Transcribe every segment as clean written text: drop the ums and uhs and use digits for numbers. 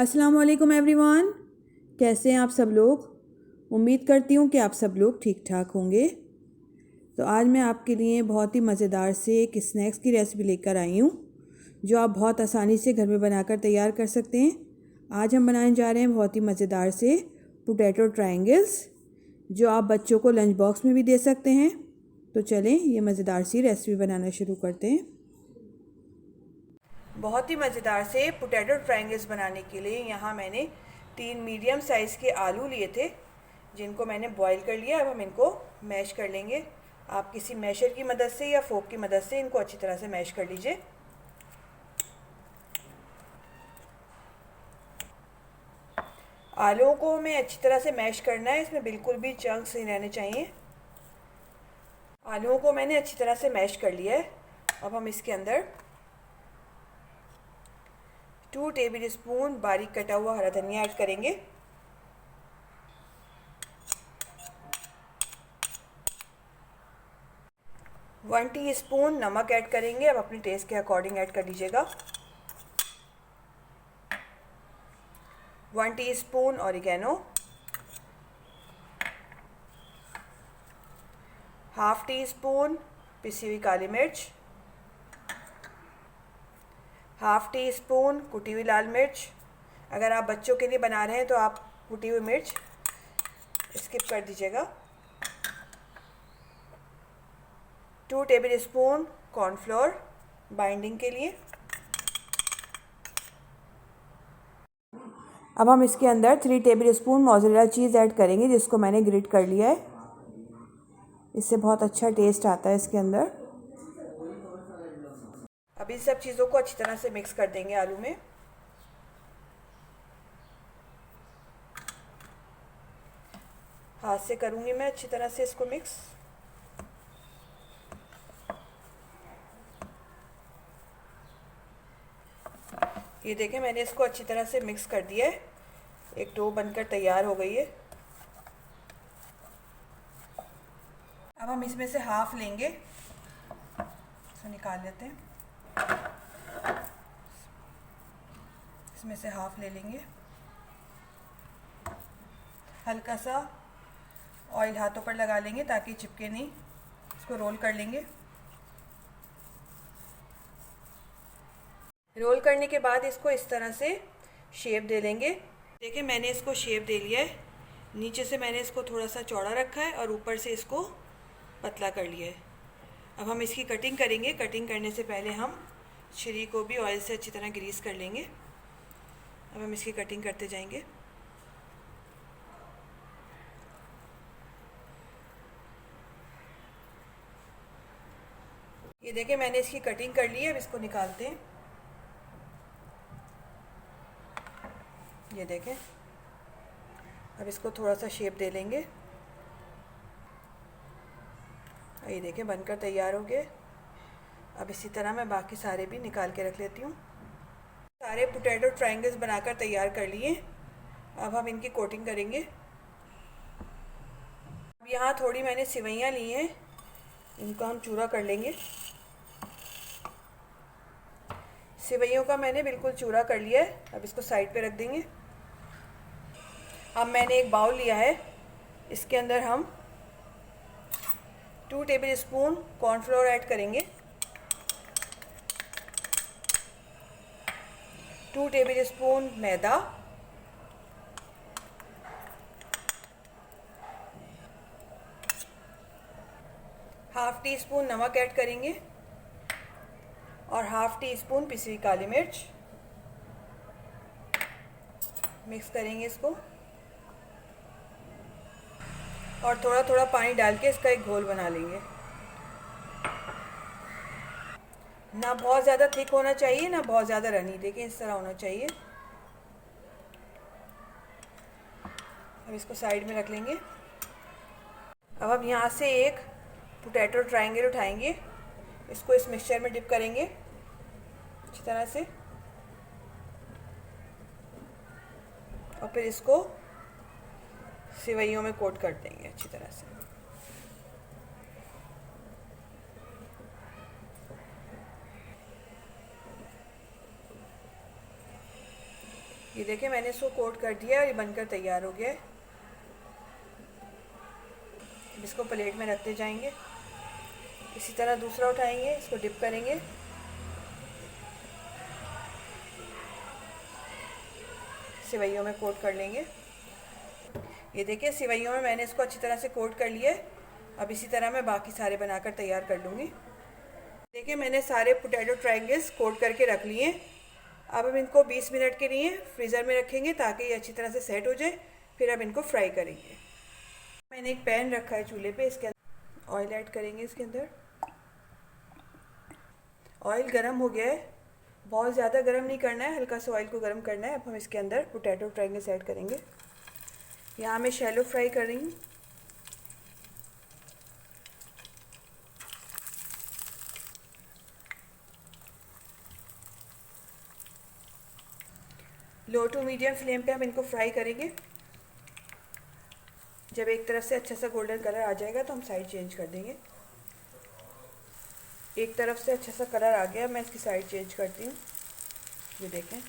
अस्सलाम वालेकुम एवरीवन, कैसे हैं आप सब लोग। उम्मीद करती हूँ कि आप सब लोग ठीक ठाक होंगे। तो आज मैं आपके लिए बहुत ही मज़ेदार से एक स्नैक्स की रेसिपी लेकर आई हूँ जो आप बहुत आसानी से घर में बनाकर तैयार कर सकते हैं। आज हम बनाने जा रहे हैं बहुत ही मज़ेदार से पोटैटो ट्रायंगल्स जो आप बच्चों को लंच बॉक्स में भी दे सकते हैं। तो चलें ये मज़ेदार सी रेसिपी बनाना शुरू करते हैं। बहुत ही मज़ेदार से पोटैटो ट्रायंगल्स बनाने के लिए यहाँ मैंने 3 मीडियम साइज़ के आलू लिए थे जिनको मैंने बॉईल कर लिया। अब हम इनको मैश कर लेंगे। आप किसी मैशर की मदद से या फोक की मदद से इनको अच्छी तरह से मैश कर लीजिए। आलूओं को हमें अच्छी तरह से मैश करना है, इसमें बिल्कुल भी चंक्स नहीं रहने चाहिए। आलूओं को मैंने अच्छी तरह से मैश कर लिया है। अब हम इसके अंदर 2 टेबल स्पून बारीक कटा हुआ हरा धनिया ऐड करेंगे। 1 टीस्पून नमक ऐड करेंगे। अब अपने टेस्ट के अकॉर्डिंग ऐड कर लीजिएगा। 1 टीस्पून ऑरिगेनो, 1/2 टीस्पून पिसी हुई काली मिर्च, 1/2 टीस्पून कुटी हुई लाल मिर्च। अगर आप बच्चों के लिए बना रहे हैं तो आप कुटी हुई मिर्च स्किप कर दीजिएगा। 2 टेबल स्पून कॉर्नफ्लोर बाइंडिंग के लिए। अब हम इसके अंदर 3 table spoon mozzarella cheese add करेंगे जिसको मैंने ग्रेट कर लिया है। इससे बहुत अच्छा टेस्ट आता है इसके अंदर। अब इन सब चीज़ों को अच्छी तरह से मिक्स कर देंगे आलू में। हाथ से करूँगी मैं अच्छी तरह से इसको मिक्स। ये देखें मैंने इसको अच्छी तरह से मिक्स कर दिया है। एक डो बनकर तैयार हो गई है। अब हम इसमें से हाफ लेंगे, इसको निकाल लेते हैं। इसमें से हाफ ले लेंगे। हल्का सा ऑयल हाथों पर लगा लेंगे ताकि चिपके नहीं। इसको रोल कर लेंगे। रोल करने के बाद इसको इस तरह से शेप दे लेंगे। देखिए मैंने इसको शेप दे लिया है। नीचे से मैंने इसको थोड़ा सा चौड़ा रखा है और ऊपर से इसको पतला कर लिया है। अब हम इसकी कटिंग करेंगे। कटिंग करने से पहले हम छुरी को भी ऑयल से अच्छी तरह ग्रीस कर लेंगे। अब हम इसकी कटिंग करते जाएंगे। ये देखें मैंने इसकी कटिंग कर ली है। अब इसको निकालते हैं। ये देखें अब इसको थोड़ा सा शेप दे लेंगे। ये देखें बनकर तैयार हो गए। अब इसी तरह मैं बाकी सारे भी निकाल के रख लेती हूँ। सारे पोटैटो ट्रायंगल्स बनाकर तैयार कर लिए। अब हम इनकी कोटिंग करेंगे। अब यहाँ थोड़ी मैंने सिवैयाँ ली हैं, इनको हम चूरा कर लेंगे। सिवैयों का मैंने बिल्कुल चूरा कर लिया है। अब इसको साइड पे रख देंगे। अब मैंने एक बाउल लिया है, इसके अंदर हम 2 टेबल स्पून कॉर्नफ्लोर ऐड करेंगे। 2 टेबल स्पून मैदा, 1/2 टीस्पून नमक ऐड करेंगे और 1/2 टीस्पून पिसी हुई काली मिर्च। मिक्स करेंगे इसको और थोड़ा थोड़ा पानी डाल के इसका एक घोल बना लेंगे। ना बहुत ज़्यादा थिक होना चाहिए ना बहुत ज़्यादा रनी। देखिए इस तरह होना चाहिए। अब इसको साइड में रख लेंगे। अब हम यहाँ से एक पोटैटो ट्रायंगल उठाएंगे, इसको इस मिक्सचर में डिप करेंगे अच्छी तरह से और फिर इसको सिवैयों में कोट कर देंगे अच्छी तरह से। ये देखिए मैंने इसको कोट कर दिया और ये बनकर तैयार हो गया है। इसको प्लेट में रखते जाएंगे। इसी तरह दूसरा उठाएंगे, इसको डिप करेंगे, सेवइयों में कोट कर लेंगे। ये देखिए सेवइयों में मैंने इसको अच्छी तरह से कोट कर लिया है। अब इसी तरह मैं बाकी सारे बनाकर तैयार कर लूँगी। देखिए मैंने सारे पोटैटो ट्रायंगल्स कोट करके रख लिए। अब हम इनको 20 मिनट के लिए फ्रीज़र में रखेंगे ताकि ये अच्छी तरह से सेट हो जाए। फिर अब इनको फ्राई करेंगे। मैंने एक पैन रखा है चूल्हे पे, इसके अंदर ऑयल ऐड करेंगे। इसके अंदर ऑयल गर्म हो गया है, बहुत ज़्यादा गर्म नहीं करना है, हल्का सा ऑयल को गर्म करना है। अब हम इसके अंदर पोटैटो ट्रायंगल्स ऐड करेंगे। यहाँ मैं शैलो फ्राई कर रही हूँ। लो टू मीडियम फ्लेम पे हम इनको फ्राई करेंगे। जब एक तरफ से अच्छा सा गोल्डन कलर आ जाएगा तो हम साइड चेंज कर देंगे। एक तरफ से अच्छा सा कलर आ गया, मैं इसकी साइड चेंज करती हूँ। ये देखें,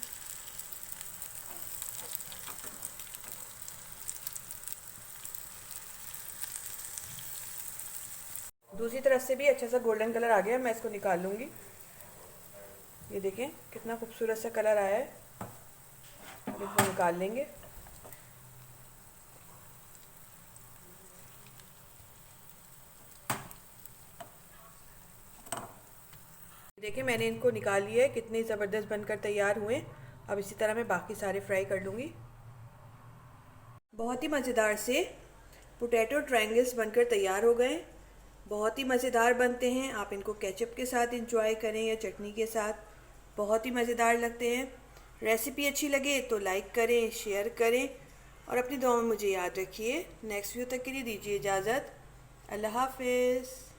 दूसरी तरफ से भी अच्छा सा गोल्डन कलर आ गया, मैं इसको निकाल लूँगी। ये देखें कितना खूबसूरत सा कलर आया है। अब इसको निकाल लेंगे। देखिए मैंने इनको निकाल लिया है, कितने ज़बरदस्त बनकर तैयार हुए। अब इसी तरह मैं बाकी सारे फ्राई कर लूँगी। बहुत ही मज़ेदार से पोटैटो ट्रायंगल्स बनकर तैयार हो गए। बहुत ही मज़ेदार बनते हैं। आप इनको केचप के साथ इंजॉय करें या चटनी के साथ, बहुत ही मज़ेदार लगते हैं। रेसिपी अच्छी लगे तो लाइक करें, शेयर करें और अपनी दुआ में मुझे याद रखिए। नेक्स्ट वीडियो तक के लिए दीजिए इजाज़त। अल्लाह हाफिज़।